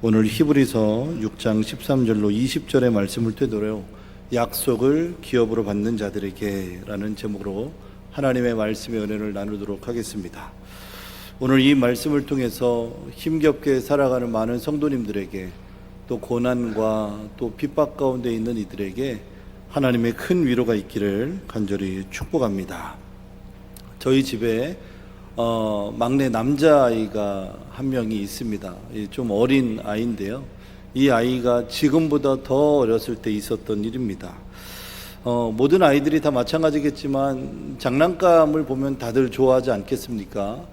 오늘 히브리서 6장 13절로 20절의 말씀을 되돌려 약속을 기업으로 받는 자들에게 라는 제목으로 하나님의 말씀의 은혜를 나누도록 하겠습니다. 오늘 이 말씀을 통해서 힘겹게 살아가는 많은 성도님들에게 또 고난과 또 핍박 가운데 있는 이들에게 하나님의 큰 위로가 있기를 간절히 축복합니다. 저희 집에 막내 남자아이가 한 명이 있습니다. 좀 어린 아이인데요. 이 아이가 지금보다 더 어렸을 때 있었던 일입니다. 모든 아이들이 다 마찬가지겠지만 장난감을 보면 다들 좋아하지 않겠습니까?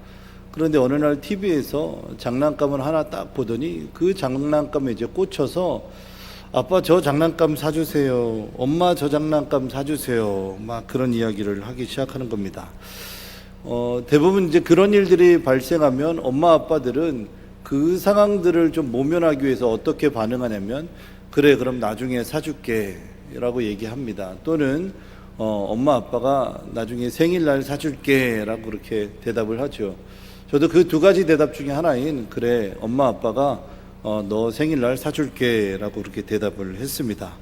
그런데 어느 날 TV에서 장난감을 하나 딱 보더니 그 장난감에 이제 꽂혀서 아빠 저 장난감 사주세요. 엄마 저 장난감 사주세요. 막 그런 이야기를 하기 시작하는 겁니다. 대부분 이제 그런 일들이 발생하면 엄마 아빠들은 그 상황들을 좀 모면하기 위해서 어떻게 반응하냐면 그래 그럼 나중에 사줄게 라고 얘기합니다. 또는 엄마 아빠가 나중에 생일날 사줄게 라고 그렇게 대답을 하죠. 저도 그 두 가지 대답 중에 하나인 그래 엄마 아빠가 너 생일날 사줄게 라고 그렇게 대답을 했습니다.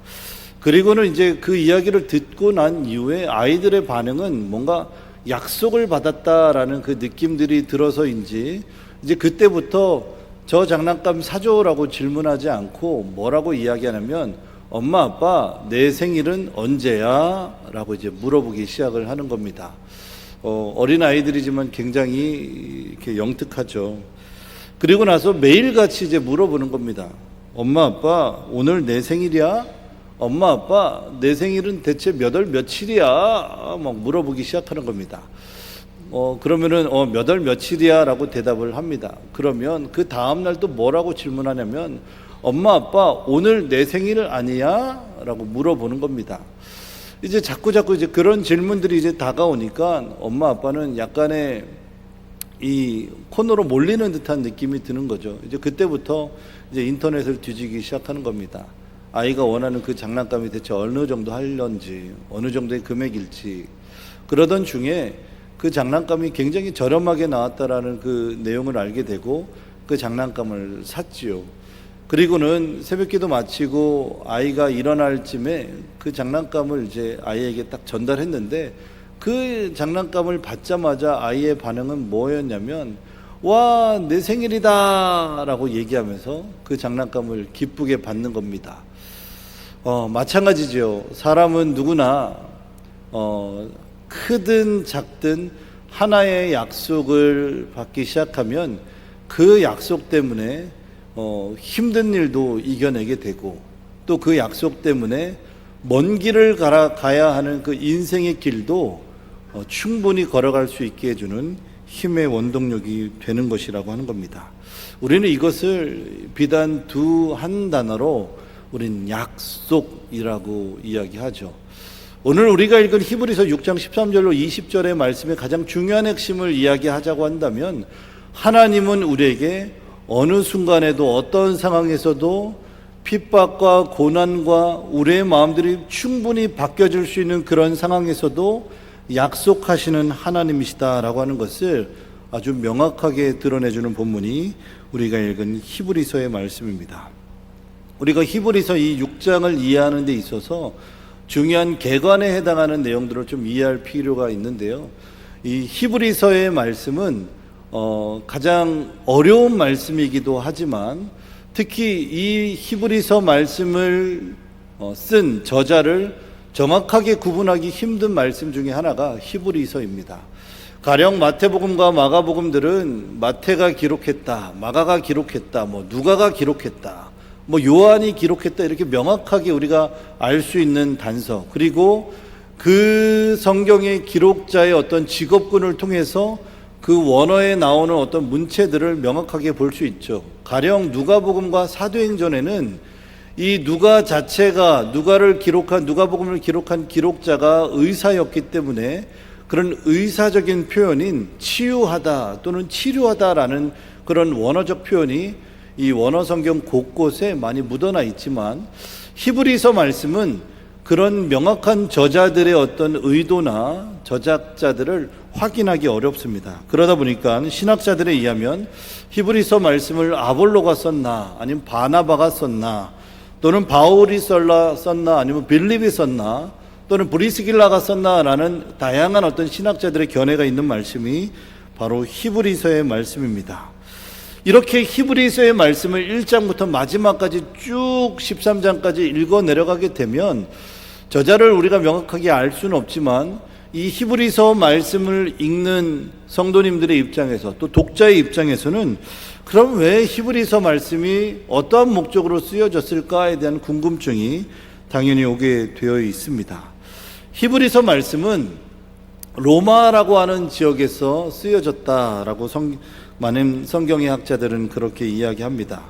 그리고는 이제 그 이야기를 듣고 난 이후에 아이들의 반응은 뭔가 약속을 받았다라는 그 느낌들이 들어서인지 이제 그때부터 저 장난감 사줘라고 질문하지 않고 뭐라고 이야기하냐면 엄마 아빠 내 생일은 언제야? 라고 이제 물어보기 시작을 하는 겁니다. 어린 아이들이지만 굉장히 이렇게 영특하죠. 그리고 나서 매일같이 이제 물어보는 겁니다. 엄마 아빠 오늘 내 생일이야? 엄마 아빠 내 생일은 대체 몇 월 며칠이야? 막 물어보기 시작하는 겁니다. 그러면은 몇 월 며칠이야? 라고 대답을 합니다. 그러면 그 다음날 또 뭐라고 질문하냐면 엄마 아빠 오늘 내 생일 아니야? 라고 물어보는 겁니다. 이제 자꾸 이제 그런 질문들이 이제 다가오니까 엄마 아빠는 약간의 이 코너로 몰리는 듯한 느낌이 드는 거죠. 이제 그때부터 이제 인터넷을 뒤지기 시작하는 겁니다. 아이가 원하는 그 장난감이 대체 어느 정도 하려는지 어느 정도의 금액일지 그러던 중에 그 장난감이 굉장히 저렴하게 나왔다라는 그 내용을 알게 되고 그 장난감을 샀지요. 그리고는 새벽기도 마치고 아이가 일어날 쯤에 그 장난감을 이제 아이에게 딱 전달했는데 그 장난감을 받자마자 아이의 반응은 뭐였냐면 와, 내 생일이다 라고 얘기하면서 그 장난감을 기쁘게 받는 겁니다. 마찬가지죠. 사람은 누구나 크든 작든 하나의 약속을 받기 시작하면 그 약속 때문에 힘든 일도 이겨내게 되고 또 그 약속 때문에 먼 길을 가야 하는 그 인생의 길도 충분히 걸어갈 수 있게 해주는 힘의 원동력이 되는 것이라고 하는 겁니다. 우리는 이것을 비단 한 단어로 우린 약속이라고 이야기하죠. 오늘 우리가 읽은 히브리서 6장 13절로 20절의 말씀의 가장 중요한 핵심을 이야기하자고 한다면 하나님은 우리에게 어느 순간에도 어떤 상황에서도 핍박과 고난과 우리의 마음들이 충분히 바뀌어질 수 있는 그런 상황에서도 약속하시는 하나님이시다라고 하는 것을 아주 명확하게 드러내주는 본문이 우리가 읽은 히브리서의 말씀입니다. 우리가 히브리서 이 6장을 이해하는 데 있어서 중요한 개관에 해당하는 내용들을 좀 이해할 필요가 있는데요. 이 히브리서의 말씀은 가장 어려운 말씀이기도 하지만 특히 이 히브리서 말씀을 쓴 저자를 정확하게 구분하기 힘든 말씀 중에 하나가 히브리서입니다. 가령 마태복음과 마가복음들은 마태가 기록했다, 마가가 기록했다, 누가가 기록했다, 요한이 기록했다 이렇게 명확하게 우리가 알 수 있는 단서, 그리고 그 성경의 기록자의 어떤 직업군을 통해서 그 원어에 나오는 어떤 문체들을 명확하게 볼 수 있죠. 가령 누가복음과 사도행전에는 이 누가 자체가 누가복음을 기록한 기록자가 의사였기 때문에 그런 의사적인 표현인 치유하다 또는 치료하다라는 그런 원어적 표현이 이 원어 성경 곳곳에 많이 묻어나 있지만 히브리서 말씀은 그런 명확한 저자들의 어떤 의도나 저작자들을 확인하기 어렵습니다. 그러다 보니까 신학자들에 의하면 히브리서 말씀을 아볼로가 썼나 아니면 바나바가 썼나 또는 바울이 썼나 아니면 빌립이 썼나 또는 브리스길라가 썼나라는 다양한 어떤 신학자들의 견해가 있는 말씀이 바로 히브리서의 말씀입니다. 이렇게 히브리서의 말씀을 1장부터 마지막까지 쭉 13장까지 읽어 내려가게 되면 저자를 우리가 명확하게 알 수는 없지만 이 히브리서 말씀을 읽는 성도님들의 입장에서 또 독자의 입장에서는 그럼 왜 히브리서 말씀이 어떠한 목적으로 쓰여졌을까에 대한 궁금증이 당연히 오게 되어 있습니다. 히브리서 말씀은 로마라고 하는 지역에서 쓰여졌다라고 많은 성경의 학자들은 그렇게 이야기합니다.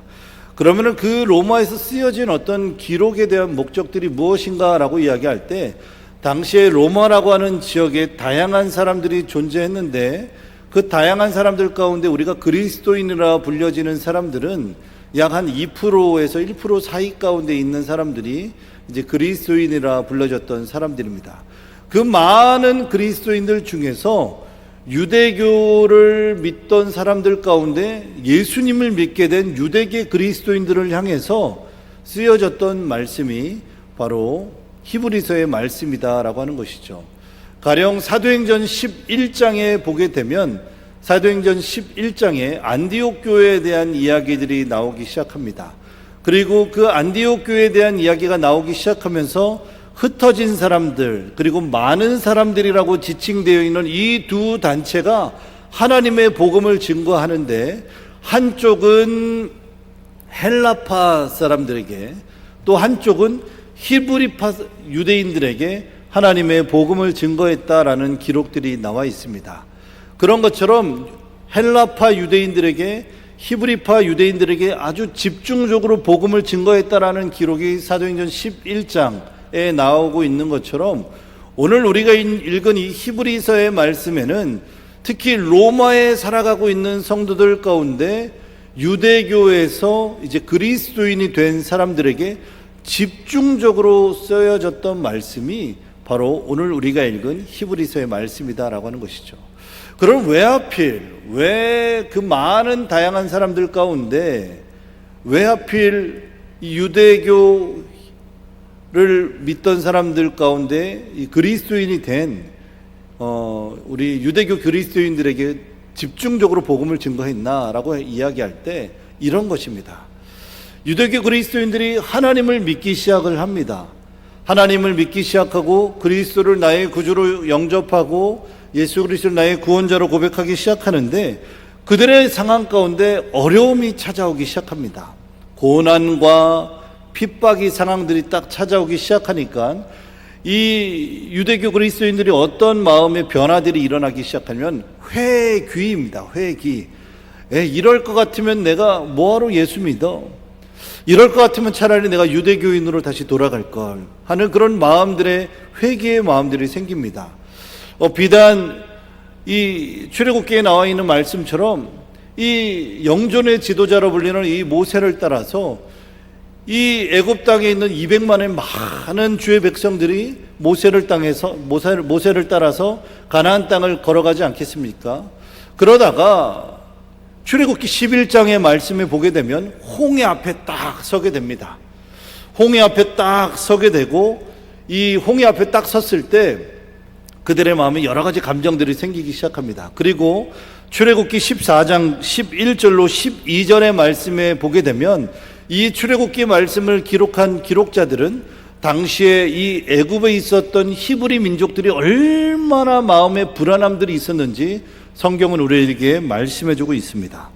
그러면은 그 로마에서 쓰여진 어떤 기록에 대한 목적들이 무엇인가라고 이야기할 때 당시에 로마라고 하는 지역에 다양한 사람들이 존재했는데 그 다양한 사람들 가운데 우리가 그리스도인이라 불려지는 사람들은 약 한 2%에서 1% 사이 가운데 있는 사람들이 이제 그리스도인이라 불려졌던 사람들입니다. 그 많은 그리스도인들 중에서 유대교를 믿던 사람들 가운데 예수님을 믿게 된 유대계 그리스도인들을 향해서 쓰여졌던 말씀이 바로 히브리서의 말씀이다라고 하는 것이죠. 가령 사도행전 11장에 보게 되면 사도행전 11장에 안디옥 교회에 대한 이야기들이 나오기 시작합니다. 그리고 그 안디옥 교회에 대한 이야기가 나오기 시작하면서 흩어진 사람들 그리고 많은 사람들이라고 지칭되어 있는 이 두 단체가 하나님의 복음을 증거하는데 한쪽은 헬라파 사람들에게 또 한쪽은 히브리파 유대인들에게 하나님의 복음을 증거했다라는 기록들이 나와 있습니다. 그런 것처럼 헬라파 유대인들에게 히브리파 유대인들에게 아주 집중적으로 복음을 증거했다라는 기록이 사도행전 11장에 나오고 있는 것처럼 오늘 우리가 읽은 이 히브리서의 말씀에는 특히 로마에 살아가고 있는 성도들 가운데 유대교에서 이제 그리스도인이 된 사람들에게 집중적으로 쓰여졌던 말씀이 바로 오늘 우리가 읽은 히브리서의 말씀이다라고 하는 것이죠. 그럼 왜 그 많은 다양한 사람들 가운데 왜 하필 이 유대교를 믿던 사람들 가운데 이 그리스도인이 된 우리 유대교 그리스도인들에게 집중적으로 복음을 증거했나라고 이야기할 때 이런 것입니다. 유대교 그리스도인들이 하나님을 믿기 시작을 합니다. 하나님을 믿기 시작하고 그리스도를 나의 구주로 영접하고 예수 그리스도를 나의 구원자로 고백하기 시작하는데 그들의 상황 가운데 어려움이 찾아오기 시작합니다. 고난과 핍박의 상황들이 딱 찾아오기 시작하니까 이 유대교 그리스도인들이 어떤 마음의 변화들이 일어나기 시작하면 회귀입니다. 회귀. 이럴 것 같으면 내가 뭐하러 예수 믿어? 이럴 것 같으면 차라리 내가 유대교인으로 다시 돌아갈 걸 하는 그런 마음들의 회개의 마음들이 생깁니다. 비단 이 출애굽기에 나와 있는 말씀처럼 이 영존의 지도자로 불리는 이 모세를 따라서 이 애굽 땅에 있는 200만의 많은 주의 백성들이 모세를 따라서 가나안 땅을 걸어가지 않겠습니까? 그러다가 출애굽기 11장의 말씀에 보게 되면 홍해 앞에 딱 서게 됩니다. 홍해 앞에 딱 서게 되고 이 홍해 앞에 딱 섰을 때 그들의 마음에 여러 가지 감정들이 생기기 시작합니다. 그리고 출애굽기 14장 11절로 12절의 말씀에 보게 되면 이 출애굽기 말씀을 기록한 기록자들은 당시에 이 애굽에 있었던 히브리 민족들이 얼마나 마음에 불안함들이 있었는지 성경은 우리에게 말씀해주고 있습니다.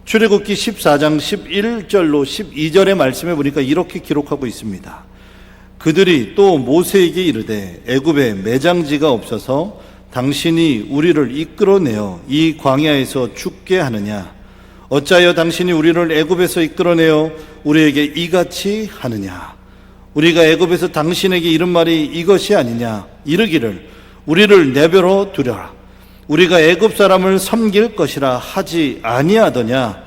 출애굽기 14장 11절로 12절의 말씀에 보니까 이렇게 기록하고 있습니다. 그들이 또 모세에게 이르되 애굽에 매장지가 없어서 당신이 우리를 이끌어내어 이 광야에서 죽게 하느냐? 어찌하여 당신이 우리를 애굽에서 이끌어내어 우리에게 이같이 하느냐? 우리가 애굽에서 당신에게 이른 말이 이것이 아니냐? 이르기를 우리를 내버려 두려라. 우리가 애굽 사람을 섬길 것이라 하지 아니하더냐?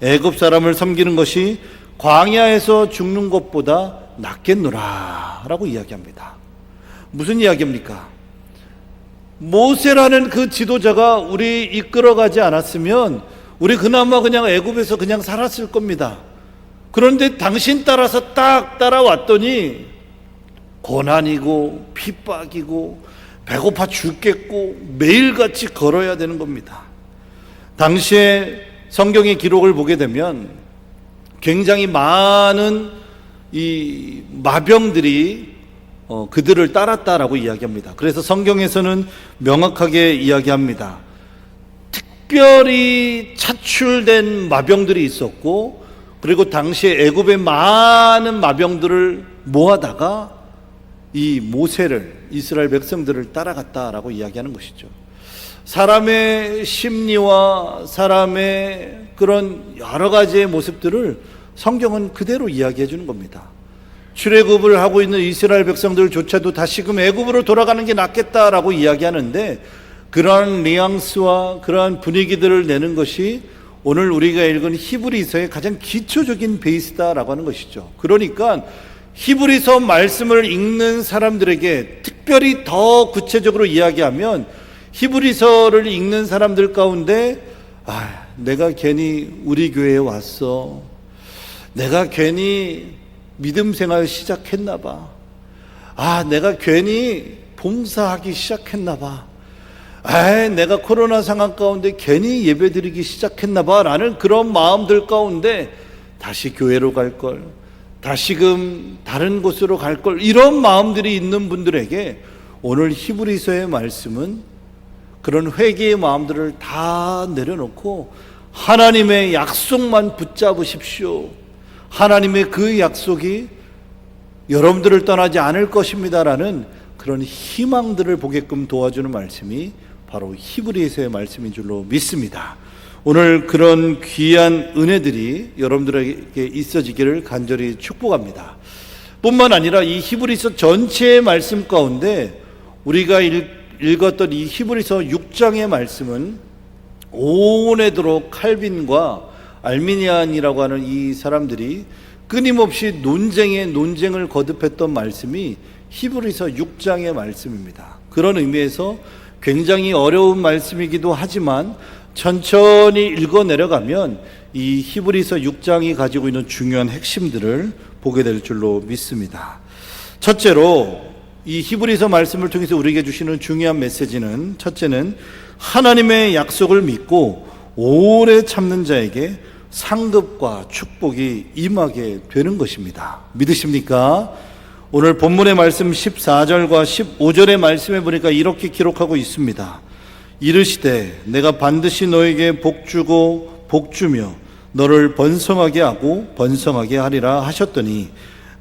애굽 사람을 섬기는 것이 광야에서 죽는 것보다 낫겠노라 라고 이야기합니다. 무슨 이야기입니까? 모세라는 그 지도자가 우리 이끌어가지 않았으면 우리 그나마 그냥 애굽에서 그냥 살았을 겁니다. 그런데 당신 따라서 딱 따라왔더니 고난이고 핍박이고 배고파 죽겠고 매일같이 걸어야 되는 겁니다. 당시에 성경의 기록을 보게 되면 굉장히 많은 이 마병들이 그들을 따랐다라고 이야기합니다. 그래서 성경에서는 명확하게 이야기합니다. 특별히 차출된 마병들이 있었고, 그리고 당시에 애굽의 많은 마병들을 모아다가 이 모세를, 이스라엘 백성들을 따라갔다라고 이야기하는 것이죠. 사람의 심리와 사람의 그런 여러 가지의 모습들을 성경은 그대로 이야기해 주는 겁니다. 출애굽을 하고 있는 이스라엘 백성들조차도 다시금 애굽으로 돌아가는 게 낫겠다라고 이야기하는데, 그러한 뉘앙스와 그러한 분위기들을 내는 것이 오늘 우리가 읽은 히브리서의 가장 기초적인 베이스다라고 하는 것이죠. 그러니까 히브리서 말씀을 읽는 사람들에게 특별히 더 구체적으로 이야기하면, 히브리서를 읽는 사람들 가운데 내가 괜히 우리 교회에 왔어, 내가 괜히 믿음 생활 시작했나 봐, 내가 괜히 봉사하기 시작했나 봐, 내가 코로나 상황 가운데 괜히 예배드리기 시작했나 봐 라는 그런 마음들 가운데 다시 교회로 갈 걸, 다시금 다른 곳으로 갈 걸, 이런 마음들이 있는 분들에게 오늘 히브리서의 말씀은 그런 회개의 마음들을 다 내려놓고 하나님의 약속만 붙잡으십시오, 하나님의 그 약속이 여러분들을 떠나지 않을 것입니다라는 그런 희망들을 보게끔 도와주는 말씀이 바로 히브리서의 말씀인 줄로 믿습니다. 오늘 그런 귀한 은혜들이 여러분들에게 있어지기를 간절히 축복합니다. 뿐만 아니라 이 히브리서 전체의 말씀 가운데 우리가 읽었던 이 히브리서 6장의 말씀은 오래도록 칼빈과 알미니안이라고 하는 이 사람들이 끊임없이 논쟁을 거듭했던 말씀이 히브리서 6장의 말씀입니다. 그런 의미에서 굉장히 어려운 말씀이기도 하지만 천천히 읽어 내려가면 이 히브리서 6장이 가지고 있는 중요한 핵심들을 보게 될 줄로 믿습니다. 첫째로 이 히브리서 말씀을 통해서 우리에게 주시는 중요한 메시지는, 첫째는 하나님의 약속을 믿고 오래 참는 자에게 상급과 축복이 임하게 되는 것입니다. 믿으십니까? 오늘 본문의 말씀 14절과 15절의 말씀에 보니까 이렇게 기록하고 있습니다. 이르시되 내가 반드시 너에게 복주고 복주며 너를 번성하게 하고 번성하게 하리라 하셨더니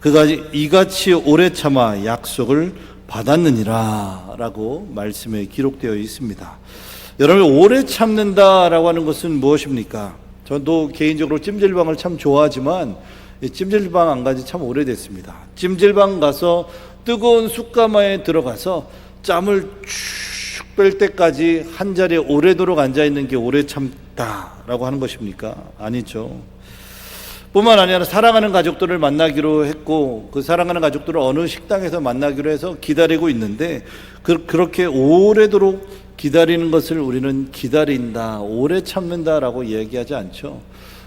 그가 이같이 오래 참아 약속을 받았느니라 라고 말씀에 기록되어 있습니다. 여러분, 오래 참는다라고 하는 것은 무엇입니까? 저도 개인적으로 찜질방을 참 좋아하지만 찜질방 안 가지 참 오래됐습니다. 찜질방 가서 뜨거운 숯가마에 들어가서 짬을 쭉 뺄 때까지 한 자리에 오래도록 앉아있는 게 오래 참다라고 하는 것입니까? 아니죠. 뿐만 아니라 사랑하는 가족들을 만나기로 했고 그 사랑하는 가족들을 어느 식당에서 만나기로 해서 기다리고 있는데 그렇게 오래도록 기다리는 것을 우리는 기다린다, 오래 참는다라고 이야기하지 않죠.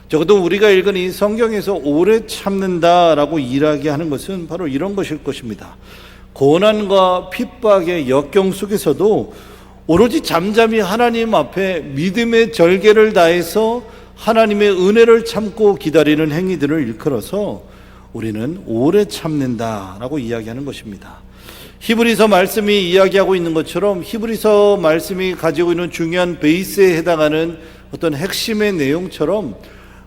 적어도 우리가 읽은 이 성경에서 오래 참는다라고 이야기하는 것은 바로 이런 것일 것입니다. 고난과 핍박의 역경 속에서도 오로지 잠잠히 하나님 앞에 믿음의 절개를 다해서 하나님의 은혜를 참고 기다리는 행위들을 일컬어서 우리는 오래 참는다라고 이야기하는 것입니다. 히브리서 말씀이 이야기하고 있는 것처럼 히브리서 말씀이 가지고 있는 중요한 베이스에 해당하는 어떤 핵심의 내용처럼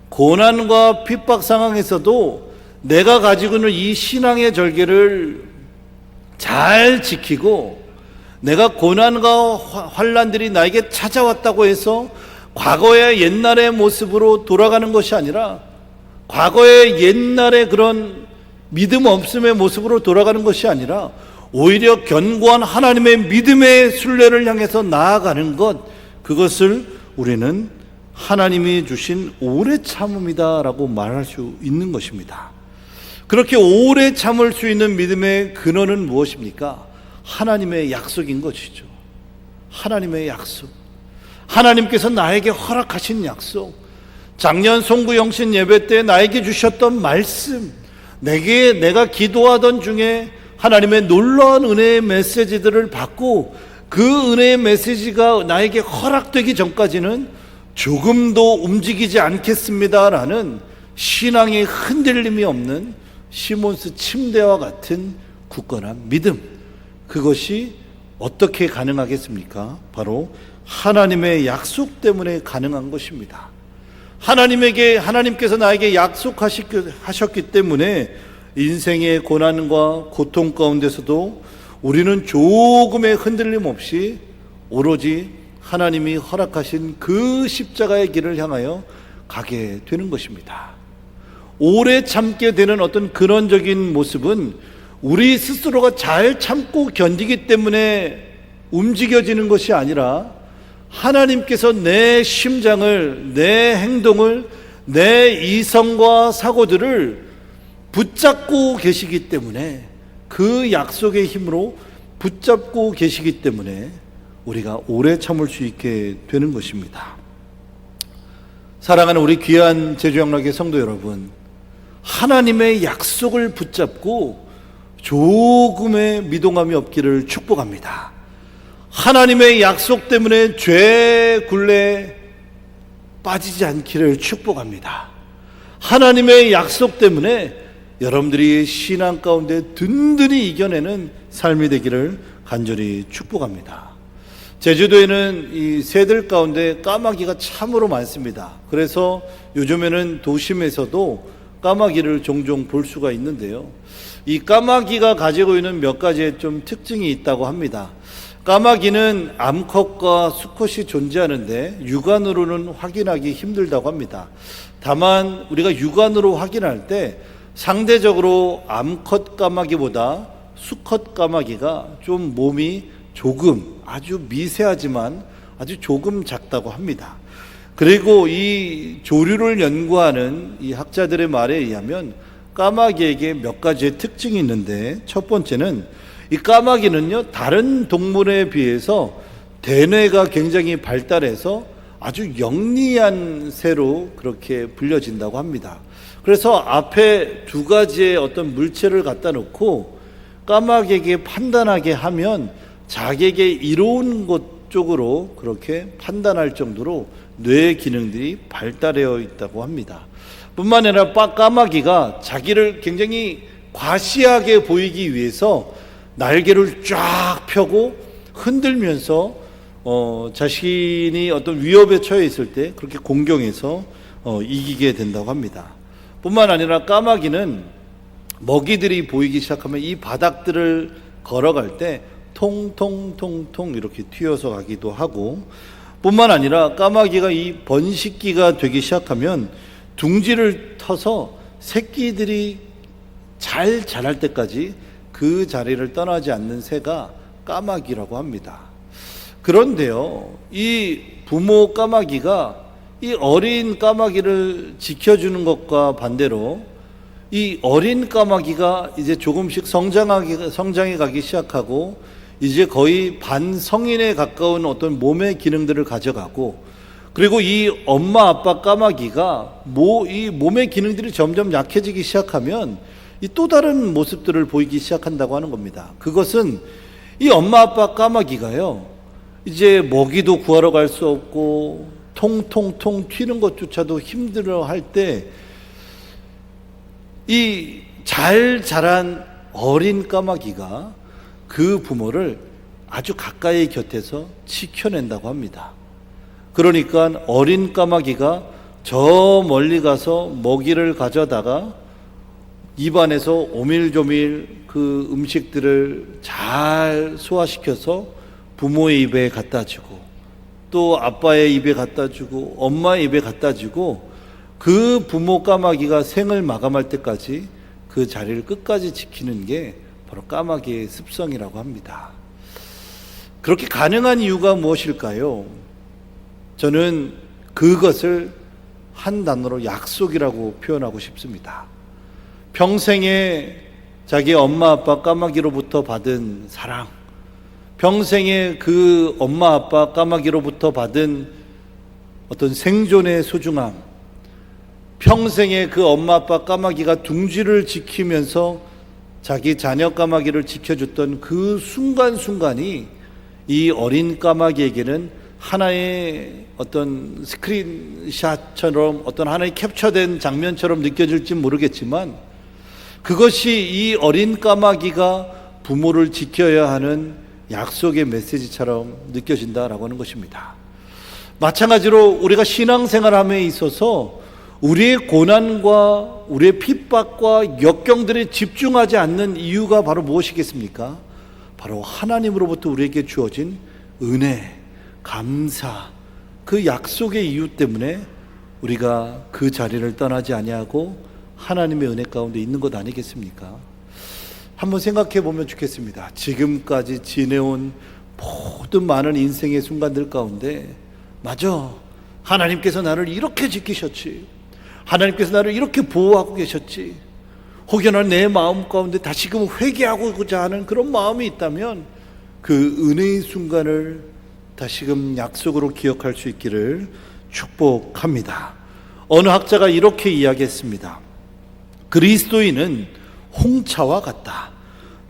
고난과 핍박 상황에서도 내가 가지고 있는 이 신앙의 절개를 잘 지키고, 내가 고난과 환난들이 나에게 찾아왔다고 해서 과거의 옛날의 모습으로 돌아가는 것이 아니라 과거의 옛날의 그런 믿음 없음의 모습으로 돌아가는 것이 아니라 오히려 견고한 하나님의 믿음의 순례를 향해서 나아가는 것, 그것을 우리는 하나님이 주신 오래 참음이다라고 말할 수 있는 것입니다. 그렇게 오래 참을 수 있는 믿음의 근원은 무엇입니까? 하나님의 약속인 것이죠. 하나님의 약속, 하나님께서 나에게 허락하신 약속, 작년 송구영신 예배 때 나에게 주셨던 말씀, 내가 기도하던 중에 하나님의 놀라운 은혜의 메시지들을 받고 그 은혜의 메시지가 나에게 허락되기 전까지는 조금도 움직이지 않겠습니다라는 신앙의 흔들림이 없는 시몬스 침대와 같은 굳건한 믿음, 그것이 어떻게 가능하겠습니까? 바로 하나님의 약속 때문에 가능한 것입니다. 하나님께서 나에게 약속하셨기 때문에 인생의 고난과 고통 가운데서도 우리는 조금의 흔들림 없이 오로지 하나님이 허락하신 그 십자가의 길을 향하여 가게 되는 것입니다. 오래 참게 되는 어떤 근원적인 모습은 우리 스스로가 잘 참고 견디기 때문에 움직여지는 것이 아니라 하나님께서 내 심장을, 내 행동을, 내 이성과 사고들을 붙잡고 계시기 때문에, 그 약속의 힘으로 붙잡고 계시기 때문에 우리가 오래 참을 수 있게 되는 것입니다. 사랑하는 우리 귀한 제주영락의 성도 여러분, 하나님의 약속을 붙잡고 조금의 미동함이 없기를 축복합니다. 하나님의 약속 때문에 죄 굴레에 빠지지 않기를 축복합니다. 하나님의 약속 때문에 여러분들이 신앙 가운데 든든히 이겨내는 삶이 되기를 간절히 축복합니다. 제주도에는 이 새들 가운데 까마귀가 참으로 많습니다. 그래서 요즘에는 도심에서도 까마귀를 종종 볼 수가 있는데요, 이 까마귀가 가지고 있는 몇 가지의 좀 특징이 있다고 합니다. 까마귀는 암컷과 수컷이 존재하는데 육안으로는 확인하기 힘들다고 합니다. 다만 우리가 육안으로 확인할 때 상대적으로 암컷 까마귀보다 수컷 까마귀가 좀 몸이 조금, 아주 미세하지만 아주 조금 작다고 합니다. 그리고 이 조류를 연구하는 이 학자들의 말에 의하면 까마귀에게 몇 가지의 특징이 있는데, 첫 번째는 이 까마귀는요, 다른 동물에 비해서 대뇌가 굉장히 발달해서 아주 영리한 새로 그렇게 불려진다고 합니다. 그래서 앞에 두 가지의 어떤 물체를 갖다 놓고 까마귀에게 판단하게 하면 자기에게 이로운 것 쪽으로 그렇게 판단할 정도로 뇌의 기능들이 발달되어 있다고 합니다. 뿐만 아니라 까마귀가 자기를 굉장히 과시하게 보이기 위해서 날개를 쫙 펴고 흔들면서 자신이 어떤 위협에 처해 있을 때 그렇게 공경해서 이기게 된다고 합니다. 뿐만 아니라 까마귀는 먹이들이 보이기 시작하면 이 바닥들을 걸어갈 때 통통통통 이렇게 튀어서 가기도 하고, 뿐만 아니라 까마귀가 이 번식기가 되기 시작하면 둥지를 터서 새끼들이 잘 자랄 때까지 그 자리를 떠나지 않는 새가 까마귀라고 합니다. 그런데요, 이 부모 까마귀가 이 어린 까마귀를 지켜주는 것과 반대로 이 어린 까마귀가 이제 조금씩 성장해 가기 시작하고 이제 거의 반성인에 가까운 어떤 몸의 기능들을 가져가고, 그리고 이 엄마 아빠 까마귀가 이 몸의 기능들이 점점 약해지기 시작하면 이 또 다른 모습들을 보이기 시작한다고 하는 겁니다. 그것은 이 엄마 아빠 까마귀가요, 이제 먹이도 구하러 갈 수 없고 통통통 튀는 것조차도 힘들어할 때 이 잘 자란 어린 까마귀가 그 부모를 아주 가까이 곁에서 지켜낸다고 합니다. 그러니까 어린 까마귀가 저 멀리 가서 먹이를 가져다가 입안에서 오밀조밀 그 음식들을 잘 소화시켜서 부모의 입에 갖다 주고, 또 아빠의 입에 갖다 주고, 엄마의 입에 갖다 주고, 그 부모 까마귀가 생을 마감할 때까지 그 자리를 끝까지 지키는 게 바로 까마귀의 습성이라고 합니다. 그렇게 가능한 이유가 무엇일까요? 저는 그것을 한 단어로 약속이라고 표현하고 싶습니다. 평생에 자기 엄마 아빠 까마귀로부터 받은 사랑, 평생의 그 엄마 아빠 까마귀로부터 받은 어떤 생존의 소중함, 평생의 그 엄마 아빠 까마귀가 둥지를 지키면서 자기 자녀 까마귀를 지켜줬던 그 순간순간이 이 어린 까마귀에게는 하나의 어떤 스크린샷처럼, 어떤 하나의 캡처된 장면처럼 느껴질지 모르겠지만, 그것이 이 어린 까마귀가 부모를 지켜야 하는 약속의 메시지처럼 느껴진다라고 하는 것입니다. 마찬가지로 우리가 신앙생활함에 있어서 우리의 고난과 우리의 핍박과 역경들에 집중하지 않는 이유가 바로 무엇이겠습니까? 바로 하나님으로부터 우리에게 주어진 은혜, 감사, 그 약속의 이유 때문에 우리가 그 자리를 떠나지 아니하고 하나님의 은혜 가운데 있는 것 아니겠습니까? 한번 생각해 보면 좋겠습니다. 지금까지 지내온 모든 많은 인생의 순간들 가운데, 맞아, 하나님께서 나를 이렇게 지키셨지, 하나님께서 나를 이렇게 보호하고 계셨지, 혹여나 내 마음 가운데 다시금 회개하고자 하는 그런 마음이 있다면 그 은혜의 순간을 다시금 약속으로 기억할 수 있기를 축복합니다. 어느 학자가 이렇게 이야기했습니다. 그리스도인은 홍차와 같다.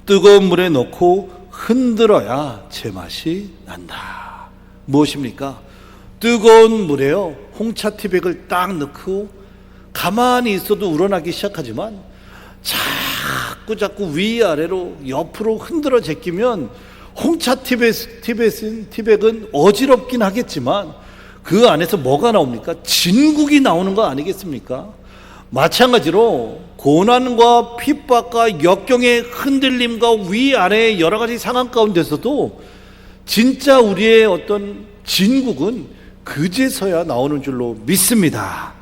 뜨거운 물에 넣고 흔들어야 제맛이 난다. 무엇입니까? 뜨거운 물에요, 홍차 티백을 딱 넣고 가만히 있어도 우러나기 시작하지만 자꾸 위아래로 옆으로 흔들어 제끼면 홍차 티백은 어지럽긴 하겠지만 그 안에서 뭐가 나옵니까? 진국이 나오는 거 아니겠습니까? 마찬가지로 고난과 핍박과 역경의 흔들림과 위아래의 여러 가지 상황 가운데서도 진짜 우리의 어떤 진국은 그제서야 나오는 줄로 믿습니다.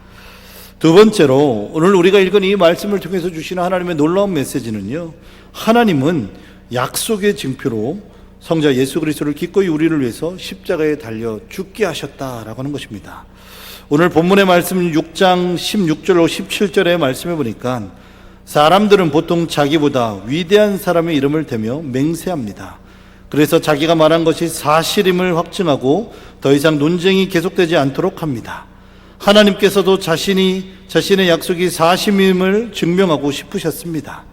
두 번째로, 오늘 우리가 읽은 이 말씀을 통해서 주시는 하나님의 놀라운 메시지는요, 하나님은 약속의 징표로 성자 예수 그리스도를 기꺼이 우리를 위해서 십자가에 달려 죽게 하셨다라고 하는 것입니다. 오늘 본문의 말씀 6장 16절로 17절의 말씀해 보니까 사람들은 보통 자기보다 위대한 사람의 이름을 대며 맹세합니다. 그래서 자기가 말한 것이 사실임을 확증하고 더 이상 논쟁이 계속되지 않도록 합니다. 하나님께서도 자신의 약속이 사실임을 증명하고 싶으셨습니다.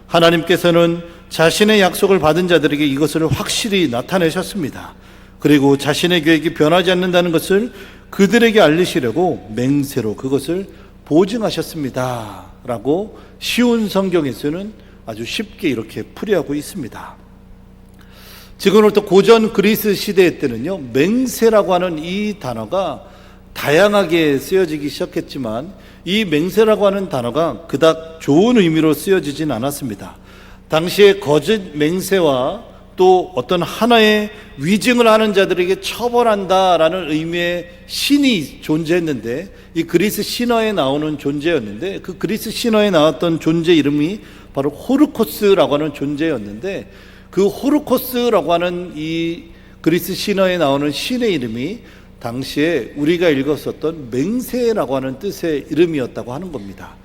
하나님께서는 자신의 약속을 받은 자들에게 이것을 확실히 나타내셨습니다. 그리고 자신의 계획이 변하지 않는다는 것을 그들에게 알리시려고 맹세로 그것을 보증하셨습니다 라고 쉬운 성경에서는 아주 쉽게 이렇게 풀이하고 있습니다. 지금부터 고전 그리스 시대 때는요, 맹세라고 하는 이 단어가 다양하게 쓰여지기 시작했지만 이 맹세라고 하는 단어가 그닥 좋은 의미로 쓰여지진 않았습니다. 당시에 거짓 맹세와 또 어떤 하나의 위증을 하는 자들에게 처벌한다라는 의미의 신이 존재했는데, 이 그리스 신화에 나오는 존재였는데, 그 그리스 신화에 나왔던 존재 이름이 바로 호르코스라고 하는 존재였는데, 그 호르코스라고 하는 이 그리스 신화에 나오는 신의 이름이 당시에 우리가 읽었었던 맹세라고 하는 뜻의 이름이었다고 하는 겁니다.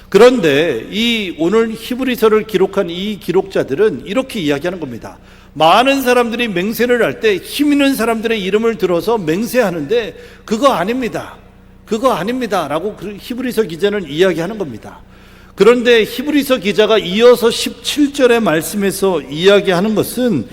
그런데 이 오늘 히브리서를 기록한 이 기록자들은 이렇게 이야기하는 겁니다. 많은 사람들이 맹세를 할 때 힘 있는 사람들의 이름을 들어서 맹세하는데 그거 아닙니다. 그거 아닙니다 라고 히브리서 기자는 이야기하는 겁니다. 그런데 히브리서 기자가 이어서 17절의 말씀에서 이야기하는 것은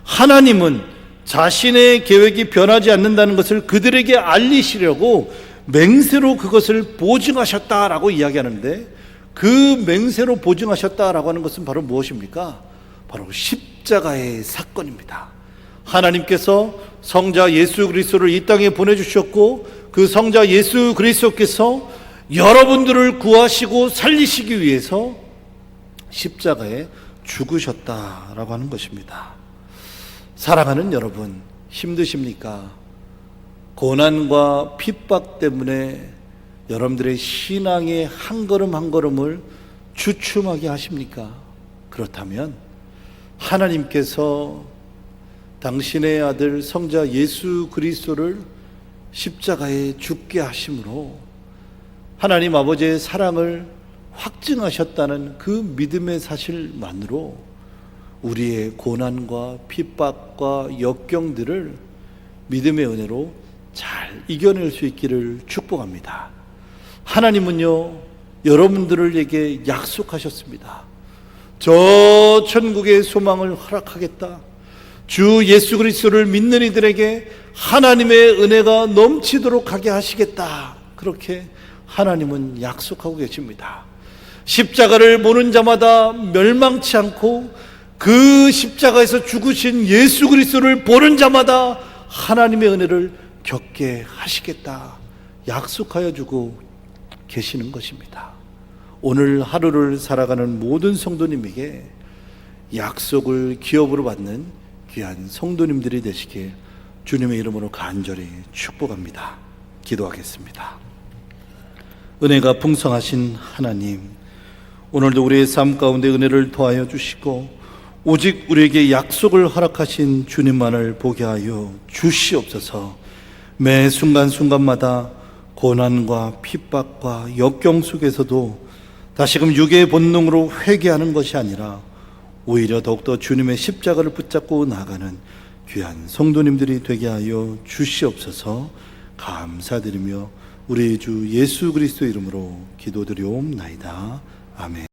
하나님은 자신의 계획이 변하지 않는다는 것을 그들에게 알리시려고 맹세로 그것을 보증하셨다라고 이야기하는데, 그 맹세로 보증하셨다라고 하는 것은 바로 무엇입니까? 바로 십자가의 사건입니다. 하나님께서 성자 예수 그리스도를 이 땅에 보내주셨고, 그 성자 예수 그리스도께서 여러분들을 구하시고 살리시기 위해서 십자가에 죽으셨다라고 하는 것입니다. 사랑하는 여러분, 힘드십니까? 고난과 핍박 때문에 여러분들의 신앙의 한 걸음 한 걸음을 주춤하게 하십니까? 그렇다면 하나님께서 당신의 아들 성자 예수 그리스도를 십자가에 죽게 하심으로 하나님 아버지의 사랑을 확증하셨다는 그 믿음의 사실만으로 우리의 고난과 핍박과 역경들을 믿음의 은혜로 잘 이겨낼 수 있기를 축복합니다. 하나님은요, 여러분들에게 약속하셨습니다. 저 천국의 소망을 허락하겠다. 주 예수 그리스도를 믿는 이들에게 하나님의 은혜가 넘치도록 하게 하시겠다. 그렇게 하나님은 약속하고 계십니다. 십자가를 보는 자마다 멸망치 않고 그 십자가에서 죽으신 예수 그리스도를 보는 자마다 하나님의 은혜를 겪게 하시겠다 약속하여 주고 계시는 것입니다. 오늘 하루를 살아가는 모든 성도님에게 약속을 기업으로 받는 귀한 성도님들이 되시길 주님의 이름으로 간절히 축복합니다. 기도하겠습니다. 은혜가 풍성하신 하나님, 오늘도 우리의 삶 가운데 은혜를 더하여 주시고 오직 우리에게 약속을 허락하신 주님만을 보게 하여 주시옵소서. 매 순간순간마다 고난과 핍박과 역경 속에서도 다시금 육의 본능으로 회개하는 것이 아니라 오히려 더욱더 주님의 십자가를 붙잡고 나가는 귀한 성도님들이 되게 하여 주시옵소서. 감사드리며 우리 주 예수 그리스도 이름으로 기도드리옵나이다. 아멘.